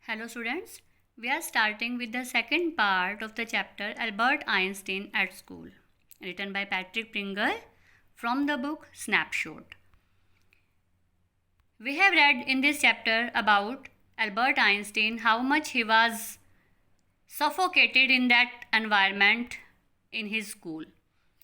Hello students, we are starting with the second part of the chapter Albert Einstein at School, written by Patrick Pringle from the book Snapshot. We have read in this chapter about Albert Einstein, how much he was suffocated in that environment in his school.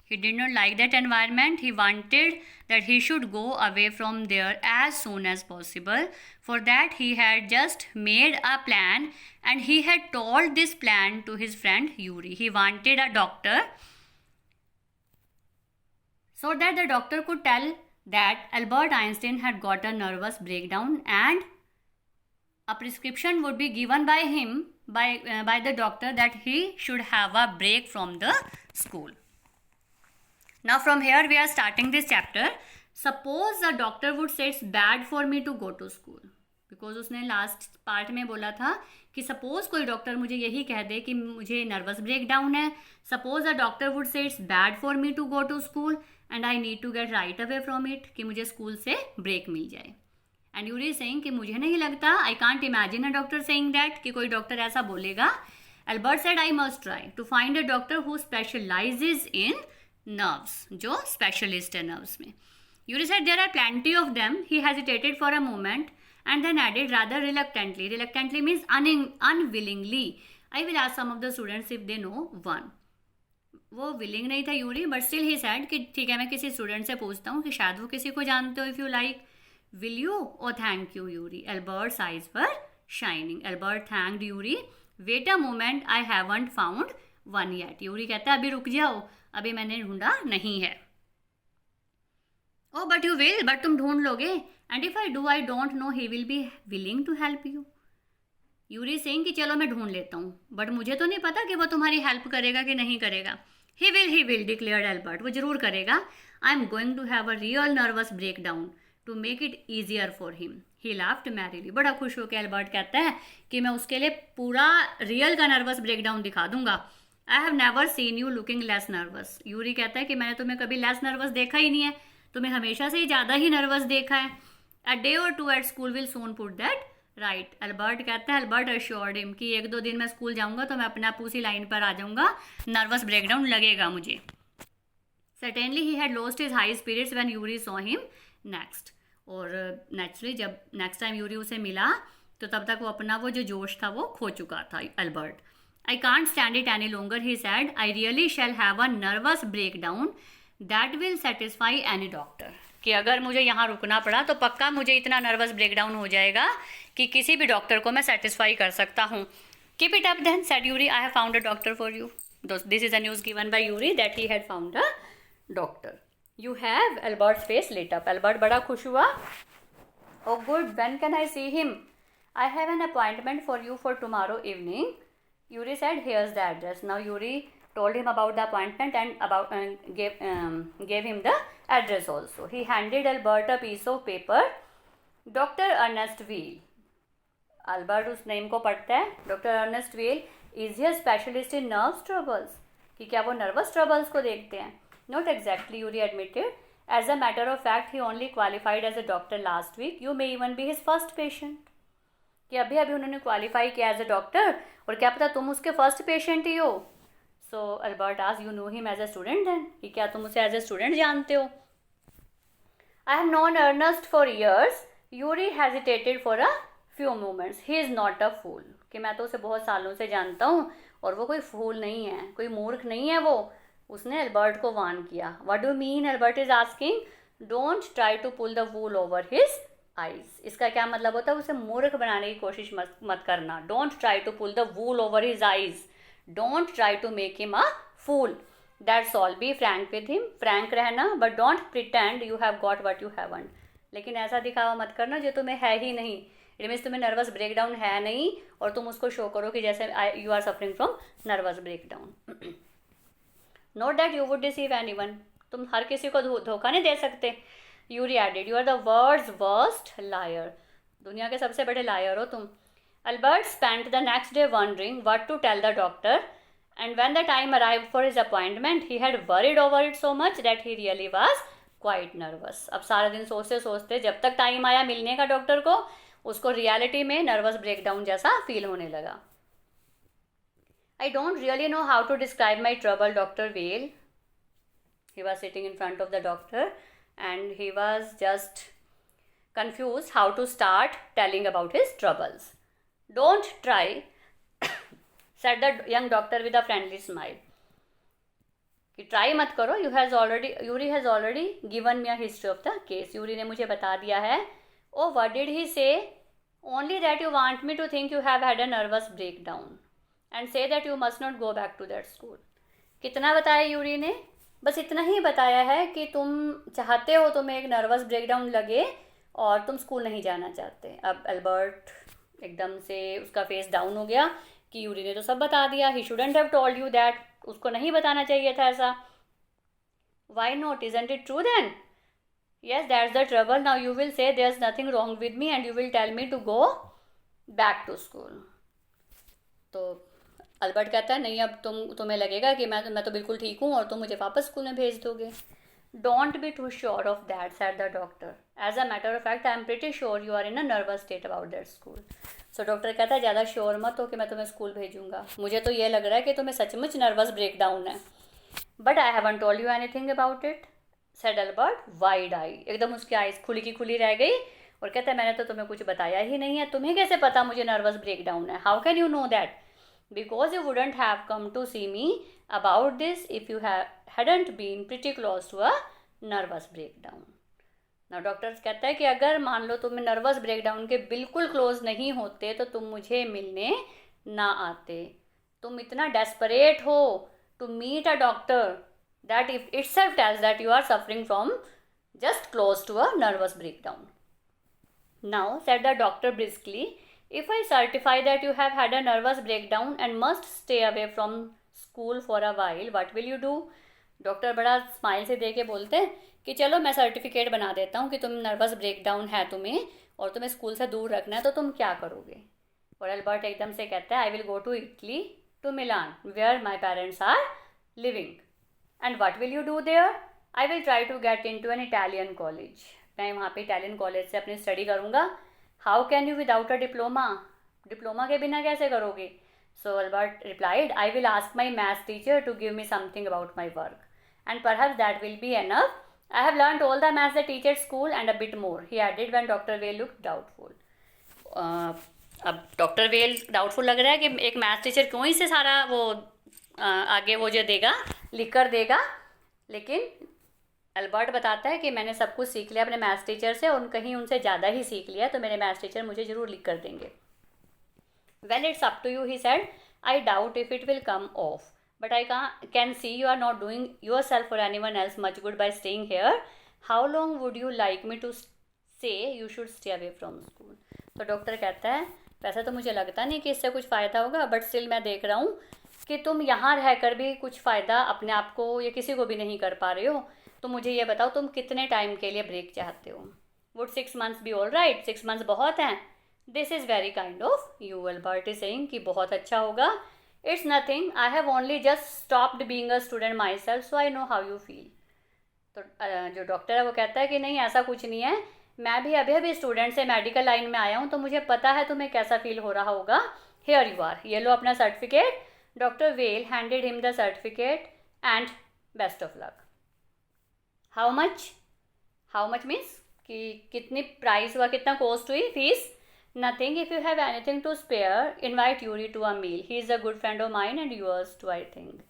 He did not like that environment. He wanted that he should go away from there as soon as possible. For that, he had just made a plan and he had told this plan to his friend Yuri. He wanted a doctor so that the doctor could tell that Albert Einstein had got a nervous breakdown and a prescription would be given by him by the doctor that he should have a break from the school. Now from here we are starting this chapter. Suppose the doctor would say it's bad for me to go to school. Because उसने last part में बोला था कि suppose कोई doctor मुझे यही कह दे कि मुझे नर्वस ब्रेकडाउन है. Suppose a doctor would say it's bad for me to go to school and I need to get right away from it, कि मुझे स्कूल से ब्रेक मिल जाए. एंड यूरी सेइंग कि मुझे नहीं लगता, I can't imagine a doctor saying that, कि कोई डॉक्टर ऐसा बोलेगा. Albert said I must try to find a doctor who specialises in nerves, जो स्पेशलिस्ट है नर्व्स में. Yuri said there are plenty of them. He hesitated for a moment and then added rather reluctantly. Reluctantly means unwillingly. I will ask some of the students if they know one. वो willing नहीं था Yuri, but still he said कि ठीक है मैं किसी student से पूछता हूँ कि शायद वो किसी को जानते हो. if you like, will you? Oh thank you Yuri. Albert's eyes were shining. Albert thanked Yuri. Wait a moment, I haven't found one yet. Yuri कहता है अभी रुक जाओ, अभी मैंने ढूंढा नहीं है. Oh but you will, but तुम ढूंढ लोगे. And if I do, I don't know he will be willing to help you. Yuri saying कि चलो मैं ढूंढ लेता हूँ, बट मुझे तो नहीं पता कि वो तुम्हारी हेल्प करेगा कि नहीं करेगा. He will, declared Albert. वो जरूर करेगा. I am going to have a real nervous breakdown to make it easier for him. He laughed merrily. बड़ा खुश होकर एल्बर्ट कहता है कि मैं उसके लिए पूरा रियल का नर्वस ब्रेकडाउन दिखा दूंगा. I have never seen you looking less nervous. Yuri कहता है कि मैंने तुम्हें कभी लेस नर्वस देखा ही नहीं है, तुम्हें हमेशा से ही ज़्यादा ही नर्वस देखा है. A day or two at school will soon put that right. Albert कहता है, Albert assured him कि एक दो दिन मैं स्कूल जाऊंगा तो मैं अपने आप उसी लाइन पर आ जाऊंगा, नर्वस ब्रेकडाउन लगेगा मुझे. Certainly he had lost his high spirits when Yuri saw him next. और नेचुरली जब नेक्स्ट टाइम यूरी उसे मिला तो तब तक वो अपना वो जो जोश था वो खो चुका था. Albert, I can't stand it any longer, he said. I really shall have a nervous breakdown that will satisfy any doctor. कि अगर मुझे यहाँ रुकना पड़ा तो पक्का मुझे इतना नर्वस ब्रेकडाउन हो जाएगा कि किसी भी डॉक्टर को मैं सेटिस्फाई कर सकता हूँ. Keep it up then, said Yuri. I have found a doctor for you. This is a news given by Yuri that he had found a doctor. You have. Albert's face lit up. Albert बड़ा खुश हुआ. Oh good, when can I see him? I have an appointment for you for tomorrow evening. Yuri said here's the address. Now Yuri told him about the appointment and gave him the address also. He handed Albert a piece of paper. Dr. Ernest Weil. Albert उस name को पढ़ता है. Dr. Ernest Weil is he a specialist in nerves troubles? कि क्या वो nervous troubles को देखते हैं? Not exactly, Yuri admitted. As a matter of fact, he only qualified as a doctor last week. You may even be his first patient. कि अभी अभी उन्होंने क्वालिफाई किया एज अ डॉक्टर और क्या पता तुम उसके फर्स्ट पेशेंट ही हो. So Albert asked, you know him as a student then? कि क्या तुम उसे as a student जानते हो? I have known Ernest for years. Yuri hesitated for a few moments. He is not a fool. कि मैं तो उसे बहुत सालों से जानता हूँ और वो कोई फूल नहीं है, कोई मूर्ख नहीं है वो. उसने एल्बर्ट को वार्न किया. What do you mean? Albert is asking. Don't try to pull the wool over his eyes. इसका क्या मतलब होता है? उसे मूर्ख बनाने की कोशिश मत करना. Don't try to pull the wool over his eyes. Don't try to make him a fool. That's all. Be frank with him. Frank रहना, but don't pretend you have got what you haven't. लेकिन ऐसा दिखावा मत करना जो तुम्हें है ही नहीं. इट मीन्स तुम्हें नर्वस ब्रेकडाउन है नहीं और तुम उसको शो करो कि जैसे you are suffering from nervous breakdown. Not that you would deceive anyone. तुम हर किसी को धोखा नहीं दे सकते. Yuri added, you are the world's worst liar. दुनिया के सबसे बड़े लायर हो तुम. Albert spent the next day wondering what to tell the doctor, and when the time arrived for his appointment, he had worried over it so much that he really was quite nervous. अब सारा दिन सोचते सोचते जब तक time आया मिलने का डॉक्टर को, उसको रियलिटी में नर्वस ब्रेकडाउन जैसा फील होने लगा. I don't really know how to describe my trouble, Dr. Vale. He was sitting in front of the doctor and he was just confused how to start telling about his troubles. Don't try, said the young doctor with a friendly smile. कि try मत करो. Yuri has already given me a history of the case. Yuri ने मुझे बता दिया है. Oh what did he say? Only that you want me to think you have had a nervous break down and say that you must not go back to that school. कितना बताया Yuri ने? बस इतना ही बताया है कि तुम चाहते हो तुम्हें एक नर्वस ब्रेकडाउन लगे और तुम स्कूल नहीं जाना चाहते. अब एल्बर्ट एकदम से उसका फेस डाउन हो गया कि यूरी ने तो सब बता दिया. He shouldn't have told you that. उसको नहीं बताना चाहिए था ऐसा. Why not? Isn't it true then? Yes, that's the trouble. Now you will say there is nothing wrong with me and you will tell me to go back to school. तो Albert कहता है नहीं, अब तुम्हें लगेगा कि मैं तो बिल्कुल ठीक हूँ और तुम मुझे वापस स्कूल में भेज दोगे. Don't be too sure of that, said the doctor. As a matter of fact I am pretty sure you are in a nervous state about that school. So doctor कहता है ज़्यादा श्योर मत हो कि मैं तुम्हें स्कूल भेजूंगा. मुझे तो ये लग रहा है कि तुम्हें सचमुच नर्वस ब्रेकडाउन है. But I haven't told you anything about it, said Albert wide eye. एकदम उसकी आइज खुली की खुली रह गई और कहता है मैंने तो तुम्हें कुछ बताया ही नहीं है. तुम्हें कैसे पता मुझे नर्वस ब्रेकडाउन है? How can you know that? Because you wouldn't have come to see me about this if you hadn't been pretty close to a nervous breakdown. Now doctor कहता है कि अगर मान लो तुम नर्वस ब्रेकडाउन के बिल्कुल close नहीं होते तो तुम मुझे मिलने ना आते. तुम इतना डेस्परेट हो to meet a doctor that if itself tells that you are suffering from just close to a nervous breakdown. Now, said the doctor briskly, if I certify that you have had a nervous breakdown and must stay away from school for a while, what will you do? Doctor बड़ा smile से दे के बोलते हैं कि चलो मैं certificate बना देता हूँ कि तुम नर्वस ब्रेकडाउन है तुम्हें और तुम्हें स्कूल से दूर रखना है, तो तुम क्या करोगे? और अल्बर्ट एकदम से कहता है I will go to Italy to Milan where my parents are living. And what will you do there? I will try to get in to an Italian college. मैं वहाँ पे इटालियन कॉलेज से अपनी study करूँगा. How can you without a diploma? Diploma के बिना कैसे करोगे? So Albert replied I will ask my maths teacher to give me something about my work and perhaps that will be enough. I have learned all the maths the teacher school and a bit more, he added when doctor well look doubtful. अब doctor well doubtful लग रहा है कि एक maths teacher क्यों ही से सारा वो आगे वो जो देगा लिख कर देगा. लेकिन अल्बर्ट बताता है कि मैंने सब कुछ सीख लिया अपने मैथ्स टीचर से और कहीं उनसे ज़्यादा ही सीख लिया, तो मेरे मैथ्स टीचर मुझे ज़रूर लिख कर देंगे. Well it's up to you, he said. I doubt if it will come off but I can see you are not doing yourself or anyone else much good by staying here. How long would you like me to say you should stay away from school. तो doctor कहता है वैसे तो मुझे लगता नहीं कि इससे कुछ फ़ायदा होगा, बट स्टिल मैं देख रहा हूँ कि तुम यहाँ रहकर भी कुछ फ़ायदा अपने आप को या किसी को भी नहीं कर पा रहे हो. तो मुझे ये बताओ तुम कितने टाइम के लिए ब्रेक चाहते हो? Would 6 months B all right? 6 months बहुत हैं. This is very kind of you, Albert is saying कि बहुत अच्छा होगा. It's nothing, I have only just stopped being a student my self so I know how you feel. तो जो doctor है वो कहता है कि नहीं ऐसा कुछ नहीं है, मैं भी अभी स्टूडेंट से मेडिकल लाइन में आया हूँ तो मुझे पता है तुम्हें कैसा फील हो रहा होगा. हियर यू आर, ये लो अपना certificate. Doctor well handed him the certificate and best of luck. How much means कि कितनी प्राइस हुआ, कितना कॉस्ट हुई fees? Nothing. If you have anything to spare invite Yuri to a meal, he is a good friend of mine and yours too. I think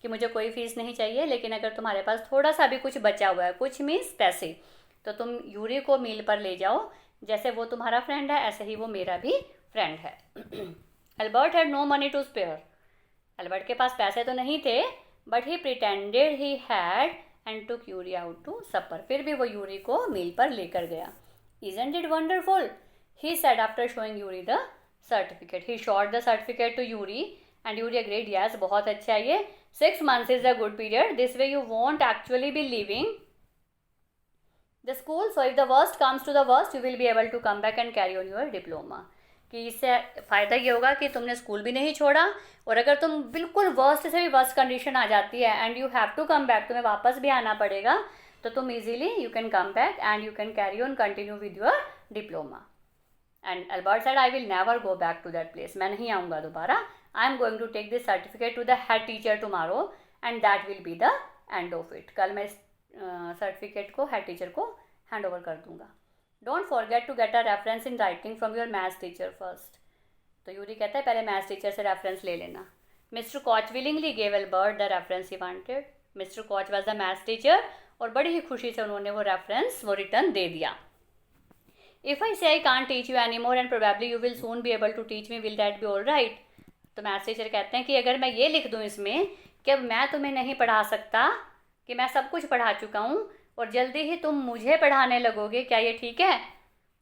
कि मुझे कोई fees नहीं चाहिए, लेकिन अगर तुम्हारे पास थोड़ा सा भी कुछ बचा हुआ है, कुछ मीन्स पैसे, तो तुम यूरी को मील पर ले जाओ. जैसे वो तुम्हारा फ्रेंड है ऐसे ही वो मेरा भी फ्रेंड है. Albert had no money to spare. Albert के पास पैसे तो नहीं थे but he pretended he had and took Yuri out to supper. फिर भी वो यूरी को मील पर लेकर गया. Isn't it wonderful, he said after showing Yuri the certificate. He shot the certificate to Yuri and Yuri agreed yes बहुत अच्छा है ये. 6 months is a good period. This way you want actually be leaving the school. So if the worst comes to the worst you will be able to come back and carry on your diploma. कि इससे फ़ायदा ये होगा कि तुमने school भी नहीं छोड़ा और अगर तुम बिल्कुल वर्स्ट से भी वर्स्ट कंडीशन आ जाती है and you have to come back, तुम्हें वापस भी आना पड़ेगा, तो तुम easily you can come back and you can carry on continue with your diploma. And Albert said I will never go back to that place, मैं नहीं आऊँगा दोबारा. I am going to take this certificate to the head teacher tomorrow and that will be the end of it. कल मैं इस certificate को head teacher को hand over कर दूंगा. Don't forget to get a reference in writing from your maths teacher first. तो Yuri कहता है पहले मैथ्स टीचर से रेफरेंस ले लेना. Mister Koch willingly gave Albert the reference he wanted. Mister Koch was the maths teacher और बड़ी ही खुशी से उन्होंने वो रेफरेंस वो रिटर्न दे दिया. If I say I can't teach you any more and probably you will soon be able to teach me, will that be all right. तो maths teacher कहते हैं कि अगर मैं ये लिख दूँ इसमें कि अब मैं तुम्हें नहीं पढ़ा सकता, कि मैं सब कुछ पढ़ा चुका हूँ और जल्दी ही तुम मुझे पढ़ाने लगोगे, क्या ये ठीक है?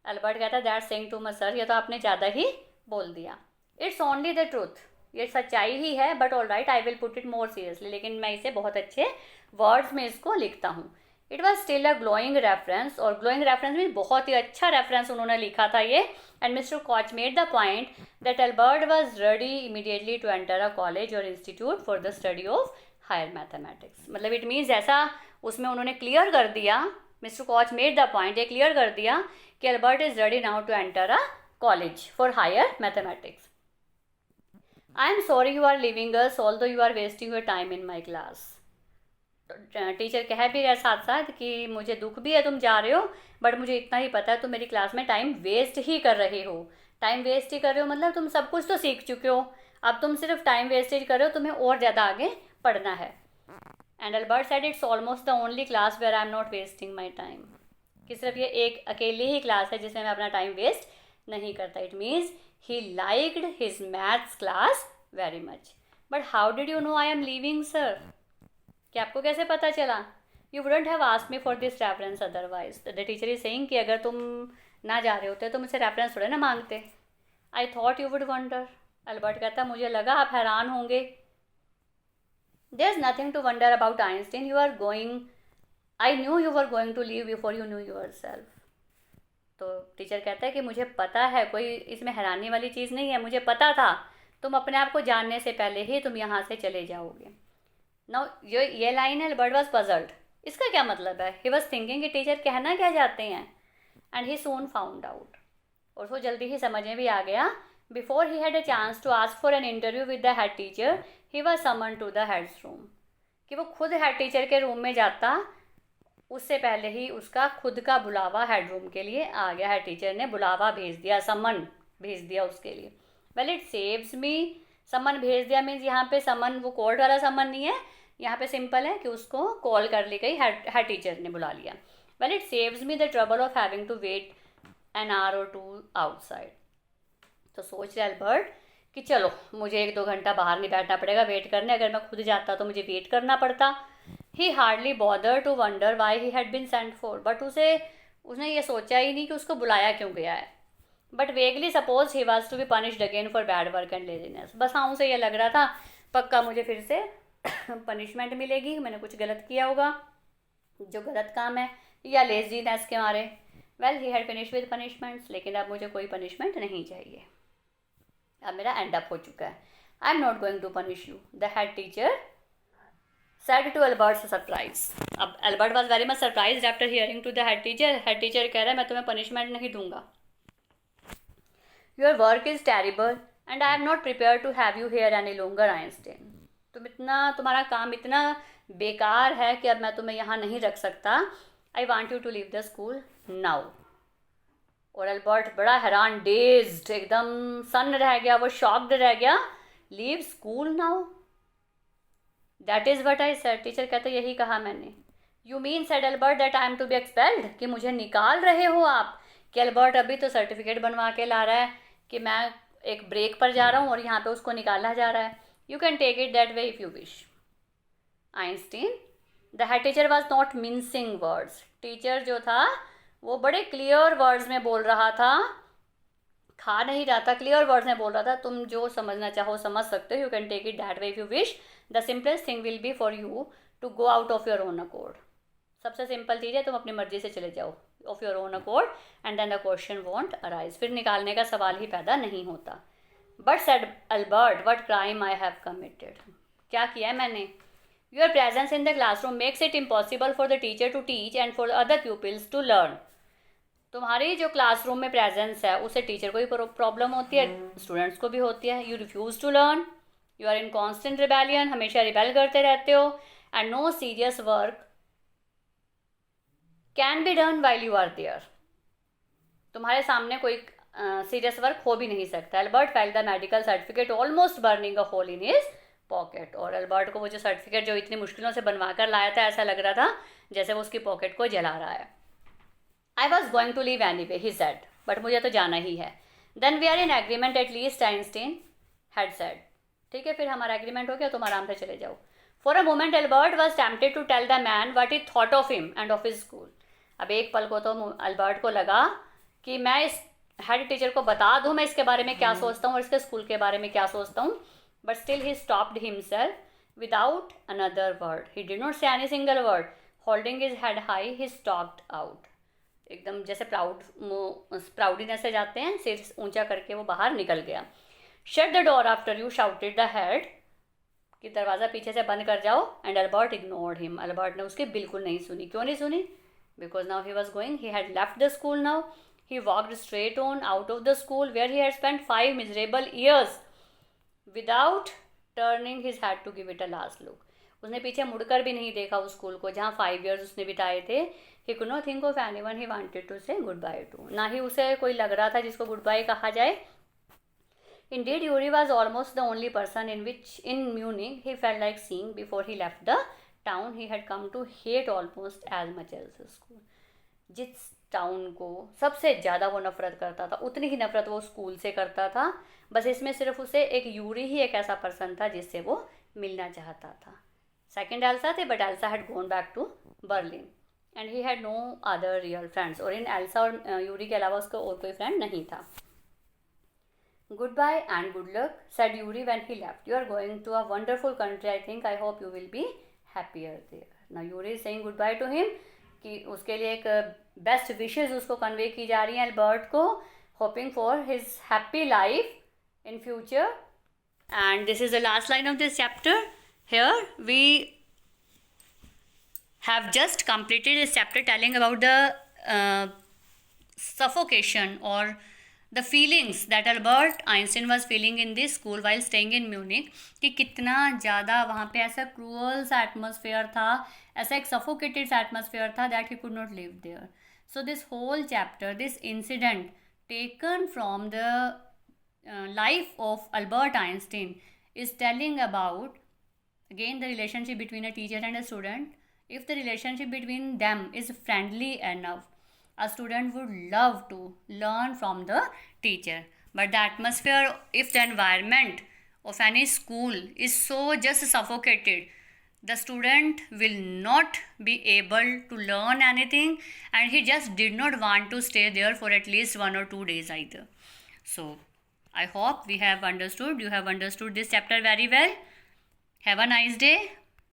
एल्बर्ट कहता है that's saying too much sir, ये तो आपने ज़्यादा ही बोल दिया. इट्स ओनली द ट्रूथ, ये सच्चाई ही है, but all right I will put it more seriously, लेकिन मैं इसे बहुत अच्छे वर्ड्स में इसको लिखता हूँ. It was still a glowing reference, और ग्लोइंग रेफरेंस में बहुत ही अच्छा रेफरेंस उन्होंने लिखा था ये. And mister Koch made the point that Albert was ready immediately to enter a college or institute for the study of higher mathematics. मतलब इट मीन्स ऐसा उसमें उन्होंने क्लियर कर दिया, mister Koch made the point, ये clear कर दिया कि Albert is ready now to enter a college for higher mathematics. I am sorry you are leaving us although you are wasting your time in my class. Teacher कह भी रहे साथ साथ कि मुझे दुख भी है तुम जा रहे हो, बट मुझे इतना ही पता है तुम मेरी क्लास में टाइम वेस्ट ही कर रहे हो. टाइम वेस्ट ही कर रहे हो मतलब तुम सब कुछ तो सीख चुके हो, अब तुम सिर्फ टाइम वेस्टेज कर रहे हो, तुम्हें और ज़्यादा आगे पढ़ना है. And Albert said it's almost the only class where I am not wasting my time, कि सिर्फ ये एक अकेली ही क्लास है जिसमें मैं अपना टाइम वेस्ट नहीं करता. It means he liked his maths class very much. But how did you know I am leaving sir, कि आपको कैसे पता चला? You wouldn't have asked me for this reference otherwise. The teacher is saying कि अगर तुम ना जा रहे होते तो मुझसे रेफरेंस थोड़े ना मांगते. I thought you would wonder. Albert कहता मुझे लगा आप हैरान होंगे. There is nothing to wonder about Einstein, you are going, I knew you are going to leave before you knew yourself. तो टीचर कहता है कि मुझे पता है, कोई इसमें हैरानी वाली चीज़ नहीं है, मुझे पता था तुम अपने आप को जानने से पहले ही तुम यहाँ से चले जाओगे. नाउ ये लाइन है एल्बर्ट वाज पजल्ड, इसका क्या मतलब है? ही वाज थिंकिंग कि टीचर कहना क्या चाहते हैं. And he soon found out, और वो जल्दी ही समझ में भी आ गया. Before he had a chance to ask for an interview with the head teacher he was summon to the head's room, कि वो खुद हेड टीचर के रूम में जाता उससे पहले ही उसका खुद का बुलावा हेड रूम के लिए आ गया. हेड टीचर ने बुलावा भेज दिया, समन भेज दिया उसके लिए. वेल इट सेव्स मी, समन भेज दिया मीन्स यहाँ पे समन वो कोर्ट वाला समन नहीं है, यहाँ पे सिंपल है कि उसको कॉल कर ली गई, हेड टीचर ने बुला लिया. Well it saves me the trouble of having to wait an hour or two outside. तो सोच रहे एल्बर्ट कि चलो मुझे 1-2 घंटा बाहर नहीं बैठना पड़ेगा वेट करने, अगर मैं खुद जाता तो मुझे वेट करना पड़ता. He hardly bother to wonder why he had been sent for, but उसने ये सोचा ही नहीं कि उसको बुलाया क्यों गया है. But vaguely suppose he was to be punished again for bad work and laziness. बस हाँ उसे ये लग रहा था पक्का मुझे फिर से पनिशमेंट मिलेगी, मैंने कुछ गलत किया होगा, जो गलत काम है, या लेजीनेस के मारे. Well he had finished with punishments, लेकिन अब मुझे कोई पनिशमेंट नहीं चाहिए, अब मेरा एंड अप हो चुका है. I am not going to punish you, the head teacher said to Albert's surprise. अब Albert was very much surprised after hearing to the head teacher. head teacher कह रहा है मैं तुम्हें punishment नहीं दूंगा. Your work is terrible and I am not prepared to have you here any longer, Einstein. तुम्हारा काम इतना बेकार है कि अब मैं तुम्हें यहाँ नहीं रख सकता. I want you to leave the school now. और एल्बर्ट बड़ा हैरान, डेज्ड, एकदम सन रह गया, वो शॉक्ड रह गया. Leave school now, that is what I said. Teacher कहते यही कहा मैंने. You mean said Albert that I am to be expelled, कि मुझे निकाल रहे हो आप? कि एल्बर्ट अभी तो सर्टिफिकेट बनवा के ला रहा है कि मैं एक ब्रेक पर जा रहा हूँ और यहाँ पे उसको निकाला जा रहा है. You can take it that way if you wish. Einstein, the head teacher was not mincing words. Teacher जो था वो बड़े क्लियर वर्ड्स में बोल रहा था, खा नहीं रहा था, क्लियर वर्ड्स में बोल रहा था. तुम जो समझना चाहो समझ सकते हो. You can take it that way if you wish. The simplest thing will be for you to go out of your own accord. सबसे सिंपल चीज़ है तुम अपनी मर्जी से चले जाओ, of your own accord, and then the question won't arise. फिर निकालने का सवाल ही पैदा नहीं होता. But said Albert, what crime I have committed. क्या किया है मैंने? Your presence in the classroom makes it impossible for the teacher to teach and for other pupils to learn. तुम्हारी जो क्लासरूम में प्रेजेंस है उससे टीचर को भी प्रॉब्लम होती है, स्टूडेंट्स को भी होती है. You refuse to learn, you are in constant rebellion, हमेशा रिबेल करते रहते हो. And no serious work can be done while you are there. तुम्हारे सामने कोई सीरियस वर्क हो भी नहीं सकता. Albert felt the medical certificate almost burning a hole in his pocket. और एल्बर्ट को वो जो सर्टिफिकेट जो इतनी मुश्किलों से बनवा कर लाया था, ऐसा लग रहा था जैसे वो उसकी पॉकेट को जला रहा है. I was going to leave anyway he said, but मुझे तो जाना ही है. Then we are in agreement at least, Einstein had said. ठीक है, फिर हमारा एग्रीमेंट हो गया, तुम आराम से चले जाओ. For a moment Albert was tempted to tell the man what he thought of him and of his school. अब एक पल को तो एल्बर्ट को लगा कि मैं इस हेड टीचर को बता दूं मैं इसके बारे में क्या सोचता हूँ और इसके स्कूल के बारे में क्या सोचता हूँ. But still he stopped himself without another word. He did not say any single word. Holding his head high he stopped out. एकदम जैसे प्राउडीनेस से जाते हैं, सिर ऊंचा करके वो बाहर निकल गया. Shut the door after you shouted the head, कि दरवाज़ा पीछे से बंद कर जाओ. And Albert ignored him. Albert ने उसकी बिल्कुल नहीं सुनी. क्यों नहीं सुनी? Because now he was going, he had left the school now. He walked straight on out of the school where he had spent 5 miserable years without turning his head to give it a last look. उसने पीछे मुड़कर भी नहीं देखा उस school को जहाँ 5 years उसने बिताए थे. He could not think of anyone he wanted to say goodbye to. ना ही उसे कोई लग रहा था जिसको गुड बाय कहा जाए. Indeed, Yuri was almost the only person in Munich he felt like seeing before he left the town he had come to hate almost as much as the school. जिस town को सबसे ज़्यादा वो नफ़रत करता था, उतनी ही नफ़रत वो स्कूल से करता था. बस इसमें सिर्फ उसे एक यूरी ही एक ऐसा पर्सन था जिससे वो मिलना चाहता था. सेकंड एल्सा थे, but Elsa had gone back to Berlin and he had no other real friends. और इन एल्सा और यूरी के अलावा उसका और कोई फ्रेंड नहीं था. Goodbye and good luck said Yuri when he left. You are going to a wonderful country. I think, I hope you will be happier there. Now Yuri is saying goodbye to him, कि उसके लिए एक best wishes उसको convey की जा रही हैं Albert को, hoping for his happy life in future. And this is the last line of this chapter. Here we have just completed this chapter telling about the suffocation or the feelings that Albert Einstein was feeling in this school while staying in Munich. कि कितना ज़्यादा वहाँ पे ऐसा cruel सा atmosphere था, ऐसा एक सफोकेटेड सा एटमोसफेयर था that he could not live there. So this whole chapter, this incident taken from the life of Albert Einstein is telling about again the relationship between a teacher and a student. If the relationship between them is friendly enough, a student would love to learn from the teacher. But the atmosphere, if the environment of any school is so just suffocated, the student will not be able to learn anything, and he just did not want to stay there for at least 1 or 2 days either. So I hope we have understood, you have understood this chapter very well. Have a nice day.